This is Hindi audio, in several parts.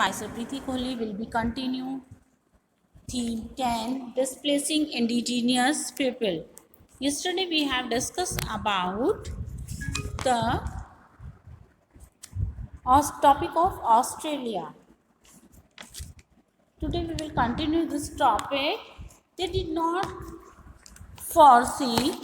myself Preeti Kohli will be continue theme 10 displacing indigenous people. Yesterday we have discussed about the topic of Australia. Today we will continue this topic. They did not foresee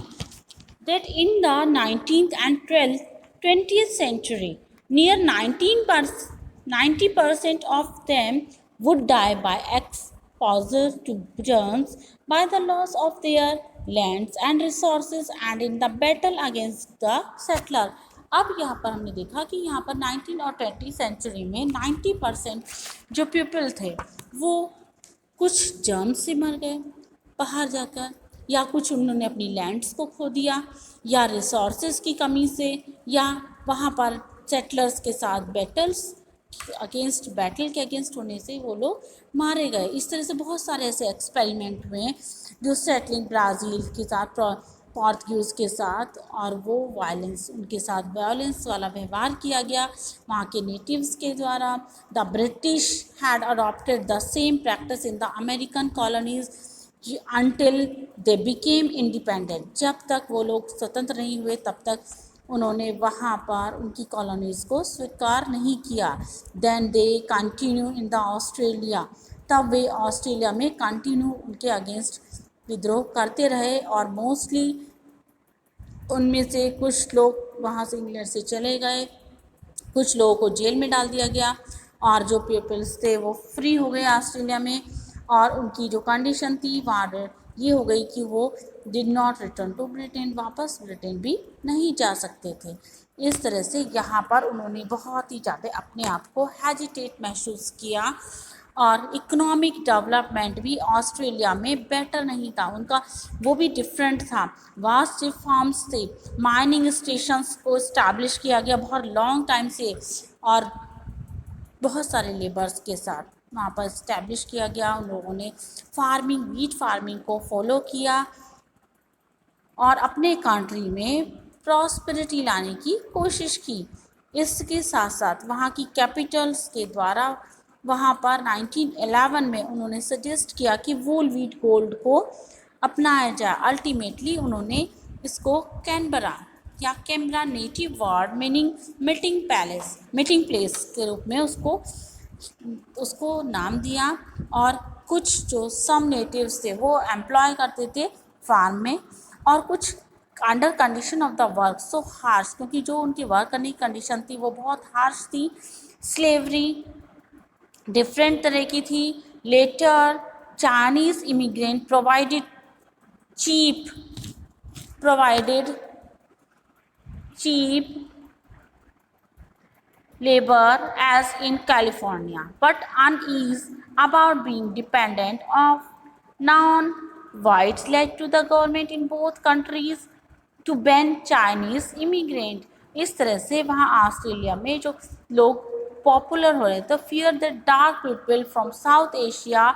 that in the 19th and 20th century, near 90% of them would die by exposure to germs, by the loss of their lands and resources, and in the battle against the settler. अब यहाँ पर हमने देखा कि यहाँ पर 19 और 20 सेंचुरी में 90% जो पीपल थे वो कुछ जर्म से मर गए बाहर जाकर, या कुछ उन्होंने अपनी लैंड्स को खो दिया, या रिसोर्सेज की कमी से, या वहाँ पर सेटलर्स के साथ बैटल के अगेंस्ट होने से वो लोग मारे गए। इस तरह से बहुत सारे ऐसे एक्सपेरिमेंट हुए जो सेटलिंग ब्राज़ील के साथ, पोर्तुगीज़ के साथ, और वो उनके साथ वायलेंस वाला व्यवहार किया गया वहाँ के नेटिव्स के द्वारा। The British had adopted the same practice in the American colonies until they became independent। जब तक वो लोग स्वतंत्र नहीं हुए तब तक उन्होंने वहाँ पर उनकी कॉलोनीज़ को स्वीकार नहीं किया। Then they continue in the Australia, तब वे ऑस्ट्रेलिया में कंटिन्यू उनके अगेंस्ट विद्रोह करते रहे, और मोस्टली उनमें से कुछ लोग वहाँ से इंग्लैंड से चले गए, कुछ लोगों को जेल में डाल दिया गया, और जो पीपल्स थे वो फ्री हो गए ऑस्ट्रेलिया में। और उनकी जो कंडीशन थी वहाँ ये हो गई कि वो did not return to Britain, वापस ब्रिटेन भी नहीं जा सकते थे। इस तरह से यहाँ पर उन्होंने बहुत ही ज़्यादा अपने आप को हेजिटेट महसूस किया, और इकोनॉमिक डेवलपमेंट भी ऑस्ट्रेलिया में बेटर नहीं था उनका, वो भी डिफरेंट था। वास्ट फार्म्स थे, माइनिंग स्टेशंस को इस्टेब्लिश किया गया बहुत लॉन्ग टाइम से, और बहुत सारे लेबर्स के साथ वहाँ पर इस्टेब्लिश किया गया। उन लोगों ने वीट फार्मिंग को फॉलो किया, और अपने कंट्री में प्रॉस्पेरिटी लाने की कोशिश की। इसके साथ साथ वहाँ की कैपिटल्स के द्वारा वहाँ पर 1911 में उन्होंने सजेस्ट किया कि वूल वीट गोल्ड को अपनाया जाए। अल्टीमेटली उन्होंने इसको Canberra native word meaning meeting place के रूप में उसको नाम दिया, और कुछ जो सम नेटिव्स थे वो एम्प्लॉय करते थे फार्म में, और कुछ under condition of the work so harsh, क्योंकि जो उनकी वर्क करने की कंडीशन थी वो बहुत हार्श थी। स्लेवरी डिफरेंट तरह की थी। Later Chinese immigrant provided cheap labor as in California, but unease about being dependent of non-whites led to the government in both countries to ban Chinese immigrant। इस तरह से वहाँ ऑस्ट्रेलिया में जो लोग पॉपुलर हो रहे थे, fear the dark people from South Asia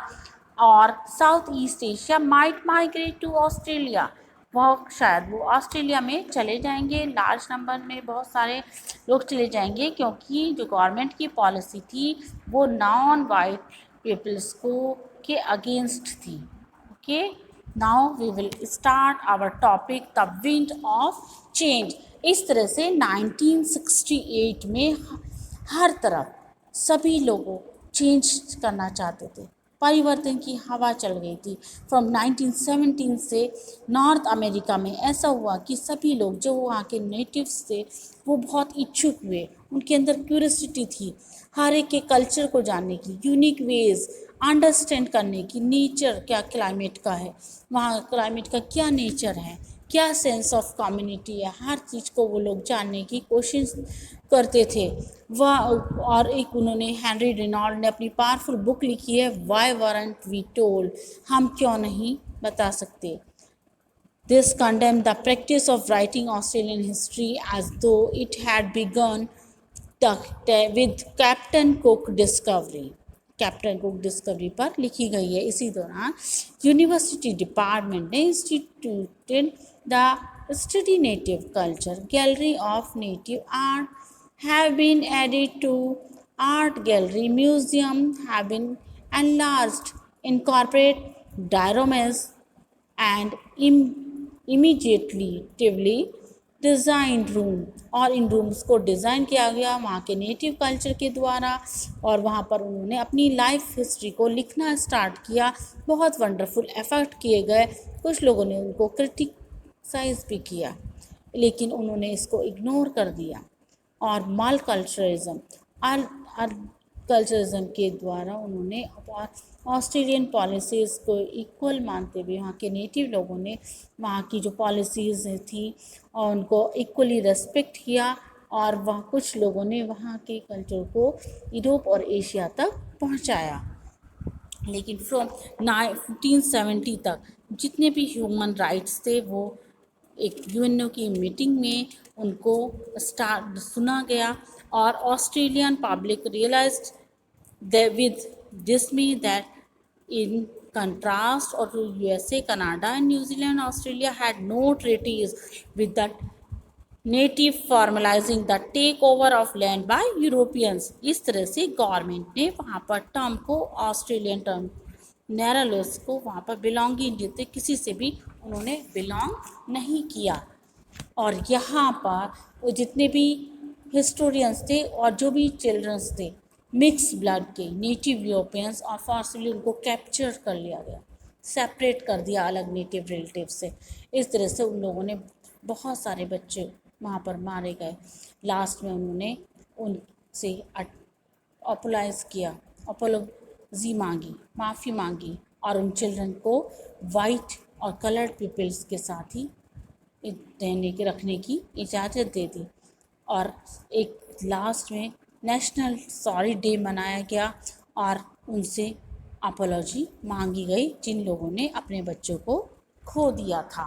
और South East Asia might migrate to Australia, वह शायद वो ऑस्ट्रेलिया में चले जाएंगे, लार्ज नंबर में बहुत सारे लोग चले जाएंगे, क्योंकि जो गवर्नमेंट की पॉलिसी थी वो नॉन वाइट पीपल्स के अगेंस्ट थी। Okay, now we will start our topic the wind of change. इस तरह से 1968 में हर तरफ सभी लोगों चेंज करना चाहते थे, परिवर्तन की हवा चल गई थी। फ्रॉम 1917 से नॉर्थ अमेरिका में ऐसा हुआ कि सभी लोग जो वहाँ के नेटिव्स थे वो बहुत इच्छुक हुए, उनके अंदर क्यूरियोसिटी थी हर एक के कल्चर को जानने की, यूनिक वेज अंडरस्टैंड करने की, नेचर क्या क्लाइमेट का है, वहाँ क्लाइमेट का क्या नेचर है, क्या सेंस ऑफ कम्युनिटी है, हर चीज़ को वो लोग जानने की कोशिश करते थे। वह और एक उन्होंने हेनरी रेनॉल्ड ने अपनी पावरफुल बुक लिखी है वाई वरंट वी टोल्ड, हम क्यों नहीं बता सकते। This condemn the practice of writing Australian history as though it had begun with Captain Cook discovery पर लिखी गई है। इसी दौरान यूनिवर्सिटी डिपार्टमेंट ने instituted the study native culture, gallery of native art have been added to art gallery museum have been enlarged, incorporate dioramas and immediately design room, और इन रूम्स को डिज़ाइन किया गया वहाँ के नेटिव कल्चर के द्वारा, और वहाँ पर उन्होंने अपनी लाइफ हिस्ट्री को लिखना स्टार्ट किया। बहुत वंडरफुल एफर्ट किए गए, कुछ लोगों ने उनको क्रिटिसाइज़ भी किया, लेकिन उन्होंने इसको इग्नोर कर दिया। और मल कल्चरिज्म के द्वारा उन्होंने ऑस्ट्रेलियन पॉलिसीज़ को इक्वल मानते हुए वहाँ के नेटिव लोगों ने वहाँ की जो पॉलिसीज़ थी और उनको इक्वली रेस्पेक्ट किया, और वह कुछ लोगों ने वहाँ के कल्चर को यूरोप और एशिया तक पहुँचाया। लेकिन फ्रॉम 1970 तक जितने भी ह्यूमन राइट्स थे वो एक यूएनओ की मीटिंग में उनको सुना गया, और Australian public realised with dismay that in contrast or to USA, Canada and New Zealand, Australia had no treaties with the native formalizing the takeover of land by Europeans। इस तरह से गवर्नमेंट ने वहाँ पर टर्म को ऑस्ट्रेलियन टर्म नेरलोस को वहाँ पर बिलोंगिंग देते, किसी से भी उन्होंने बिलोंग नहीं किया। और यहाँ पर वो जितने भी हिस्टोरियंस थे और जो भी चिल्ड्रंस थे मिक्स ब्लड के नेटिव यूरोपियंस, और फोर्सफुली उनको कैप्चर कर लिया गया, सेपरेट कर दिया अलग नेटिव रिलेटिव से। इस तरह से उन लोगों ने बहुत सारे बच्चे वहाँ पर मारे गए। लास्ट में उन्होंने उनसे अपोलाइज किया, अपोलॉजी मांगी, माफ़ी मांगी, और उन चिल्ड्रन को वाइट और कलर्ड पीपल्स के साथ ही रखने की इजाज़त दे दी। और एक लास्ट में नेशनल सॉरी डे मनाया गया और उनसे अपोलॉजी मांगी गई जिन लोगों ने अपने बच्चों को खो दिया था।